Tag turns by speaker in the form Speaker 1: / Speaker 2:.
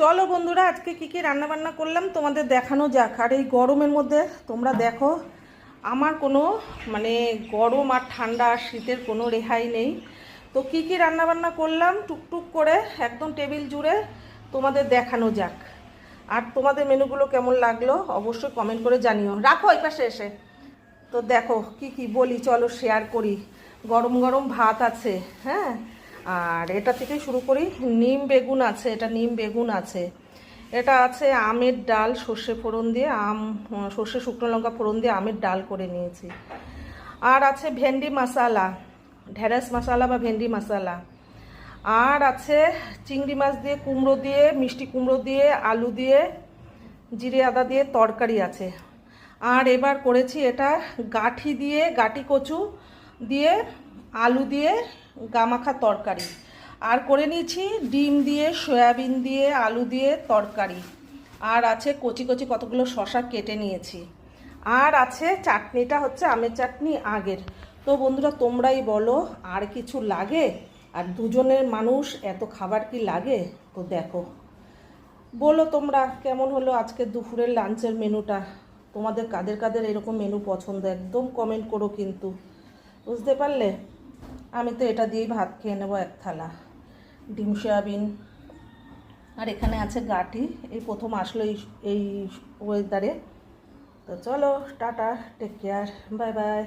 Speaker 1: চলো বন্ধুরা, আজকে কি কি রান্না বান্না করলাম তোমাদের দেখানো যাক। আর এই গরমের মধ্যে তোমরা দেখো, আমার কোনো গরম আর ঠান্ডা আর শীতের কোনো রেহাই নেই। তো কি কি রান্না বান্না করলাম টুকটুক করে একদম টেবিল জুড়ে তোমাদের দেখানো যাক। আর তোমাদের মেনুগুলো কেমন লাগলো অবশ্যই কমেন্ট করে জানিও। রাখো এই পাশে এসে। তো দেখো কি কি বলি, চলো শেয়ার করি। গরম গরম ভাত আছে, হ্যাঁ। আর এটা থেকে শুরু করি। নিম বেগুন আছে, এটা নিম বেগুন আছে। এটা আছে আমের ডাল, সর্ষে ফোড়ন দিয়ে সর্ষে শুকনো লঙ্কা ফোড়ন দিয়ে আমের ডাল করে নিয়েছি। আর আছে ভেন্ডি মশালা, ঢেঁড়স মশালা বা ভেন্ডি মশালা। আর আছে চিংড়ি মাছ দিয়ে, কুমড়ো দিয়ে, মিষ্টি কুমড়ো দিয়ে, আলু দিয়ে, জিরে আদা দিয়ে তরকারি আছে। আর এবার করেছি এটা গাঠি দিয়ে, গাটি কচু দিয়ে, আলু দিয়ে গামাখা তরকারি। আর করে নিয়েছি ডিম দিয়ে, সয়াবিন দিয়ে, আলু দিয়ে তরকারি। আর আছে কচি কচি কতগুলো শশা কেটে নিয়েছি। আর আছে চাটনিটা হচ্ছে আমের চাটনি আগের। তো বন্ধুরা তোমরাই বলো আর কিছু লাগে? আর দুজনের মানুষ এত খাবার কি লাগে? তো দেখো, বলো তোমরা কেমন হলো আজকে দুপুরের লাঞ্চের মেনুটা। তোমাদের কাদের কাদের এরকম মেনু পছন্দ একদম কমেন্ট করো কিন্তু, বুঝতে পারলে? আমি তো এটা দিয়েই ভাত খেয়ে নেবো এক থালা, ডিম সয়াবিন। আর এখানে আছে গাঠি, এই প্রথম আসলো এই ওয়েদারে। তো চলো tata, take care, bye by.